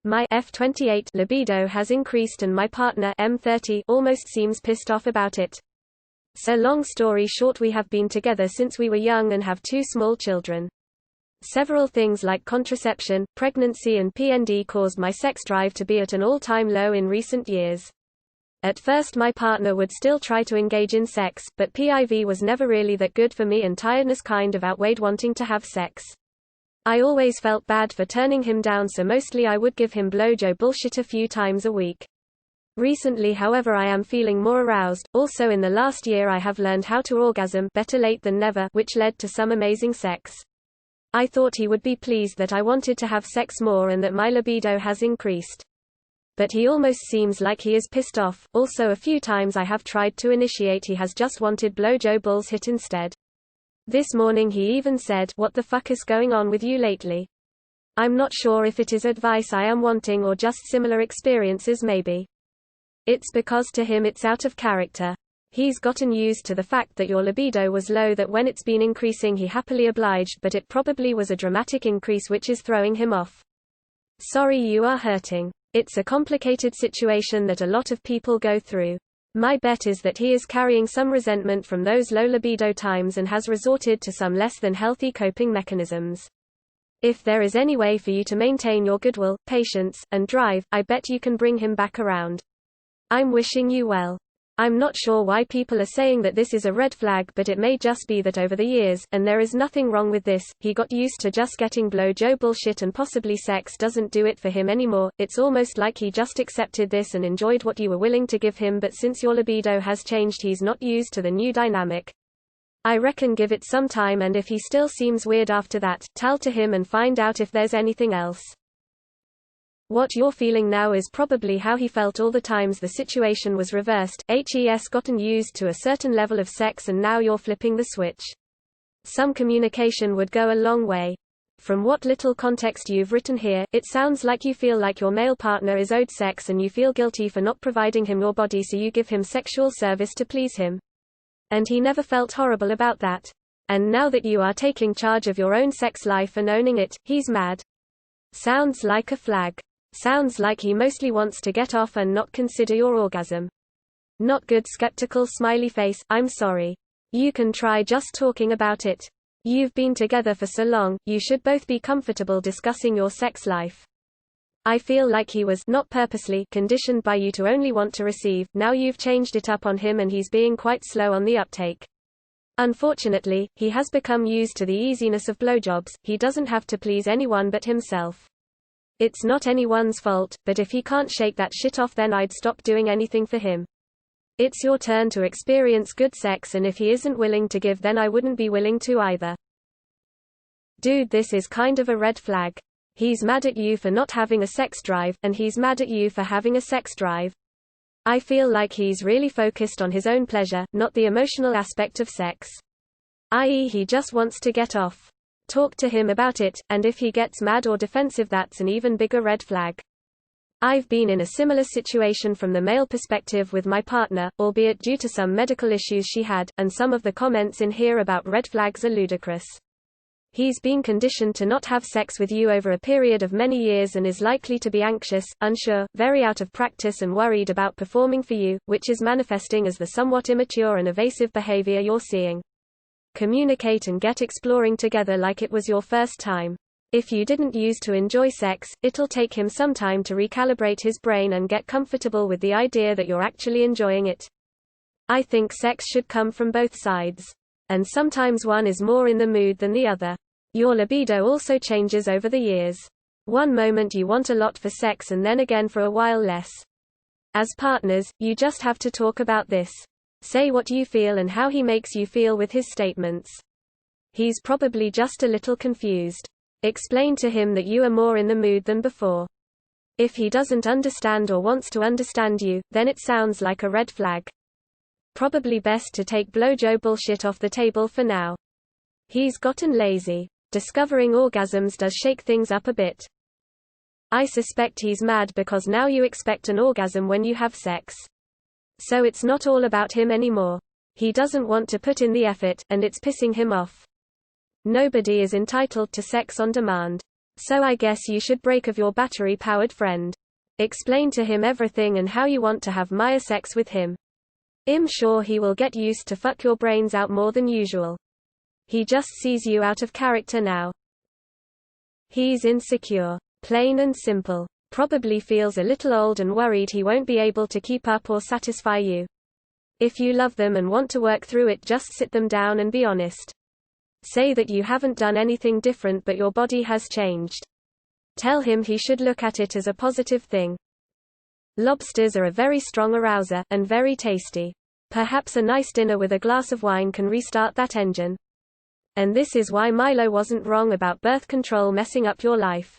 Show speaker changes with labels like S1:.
S1: My f28 libido has increased and my partner m30 almost seems pissed off about it. So long story short, we have been together since we were young and have 2 small children. Several things like contraception, pregnancy and PND caused my sex drive to be at an all-time low in recent years. At first my partner would still try to engage in sex, but PIV was never really that good for me and tiredness kind of outweighed wanting to have sex. I always felt bad for turning him down, so mostly I would give him blowjo bullshit a few times a week. Recently however I am feeling more aroused. Also in the last year I have learned how to orgasm, better late than never, which led to some amazing sex. I thought he would be pleased that I wanted to have sex more and that my libido has increased. But he almost seems like he is pissed off. Also a few times I have tried to initiate, he has just wanted blowjo balls hit instead. This morning he even said, "What the fuck is going on with you lately?" I'm not sure if it is advice I am wanting or just similar experiences maybe. It's because to him it's out of character. He's gotten used to the fact that your libido was low, that when it's been increasing he happily obliged, but it probably was a dramatic increase which is throwing him off. Sorry you are hurting. It's a complicated situation that a lot of people go through. My bet is that he is carrying some resentment from those low libido times and has resorted to some less than healthy coping mechanisms. If there is any way for you to maintain your goodwill, patience, and drive, I bet you can bring him back around. I'm wishing you well. I'm not sure why people are saying that this is a red flag, but it may just be that over the years, and there is nothing wrong with this, he got used to just getting blowjo bullshit and possibly sex doesn't do it for him anymore. It's almost like he just accepted this and enjoyed what you were willing to give him, but since your libido has changed he's not used to the new dynamic. I reckon give it some time, and if he still seems weird after that, tell to him and find out if there's anything else. What you're feeling now is probably how he felt all the times the situation was reversed. He's gotten used to a certain level of sex and now you're flipping the switch. Some communication would go a long way. From what little context you've written here, it sounds like you feel like your male partner is owed sex and you feel guilty for not providing him your body, so you give him sexual service to please him. And he never felt horrible about that. And now that you are taking charge of your own sex life and owning it, he's mad. Sounds like a flag. Sounds like he mostly wants to get off and not consider your orgasm. Not good. Skeptical smiley face. I'm sorry. You can try just talking about it. You've been together for so long, you should both be comfortable discussing your sex life. I feel like he was, not purposely, conditioned by you to only want to receive. Now you've changed it up on him and he's being quite slow on the uptake. Unfortunately, he has become used to the easiness of blowjobs. He doesn't have to please anyone but himself. It's not anyone's fault, but if he can't shake that shit off then I'd stop doing anything for him. It's your turn to experience good sex, and if he isn't willing to give then I wouldn't be willing to either. Dude, this is kind of a red flag. He's mad at you for not having a sex drive, and he's mad at you for having a sex drive. I feel like he's really focused on his own pleasure, not the emotional aspect of sex. I.e., he just wants to get off. Talk to him about it, and if he gets mad or defensive that's an even bigger red flag. I've been in a similar situation from the male perspective with my partner, albeit due to some medical issues she had, and some of the comments in here about red flags are ludicrous. He's been conditioned to not have sex with you over a period of many years and is likely to be anxious, unsure, very out of practice and worried about performing for you, which is manifesting as the somewhat immature and evasive behavior you're seeing. Communicate and get exploring together like it was your first time. If you didn't used to enjoy sex, it'll take him some time to recalibrate his brain and get comfortable with the idea that you're actually enjoying it. I think sex should come from both sides. And sometimes one is more in the mood than the other. Your libido also changes over the years. One moment you want a lot for sex and then again for a while less. As partners, you just have to talk about this. Say what you feel and how he makes you feel with his statements. He's probably just a little confused. Explain to him that you are more in the mood than before. If he doesn't understand or wants to understand you, then it sounds like a red flag. Probably best to take blowjo bullshit off the table for now. He's gotten lazy. Discovering orgasms does shake things up a bit. I suspect he's mad because now you expect an orgasm when you have sex. So it's not all about him anymore. He doesn't want to put in the effort, and it's pissing him off. Nobody is entitled to sex on demand. So I guess you should break of your battery-powered friend. Explain to him everything and how you want to have Maya sex with him. I'm sure he will get used to fuck your brains out more than usual. He just sees you out of character now. He's insecure. Plain and simple. Probably feels a little old and worried he won't be able to keep up or satisfy you. If you love them and want to work through it, just sit them down and be honest. Say that you haven't done anything different but your body has changed. Tell him he should look at it as a positive thing. Lobsters are a very strong arouser, and very tasty. Perhaps a nice dinner with a glass of wine can restart that engine. And this is why Milo wasn't wrong about birth control messing up your life.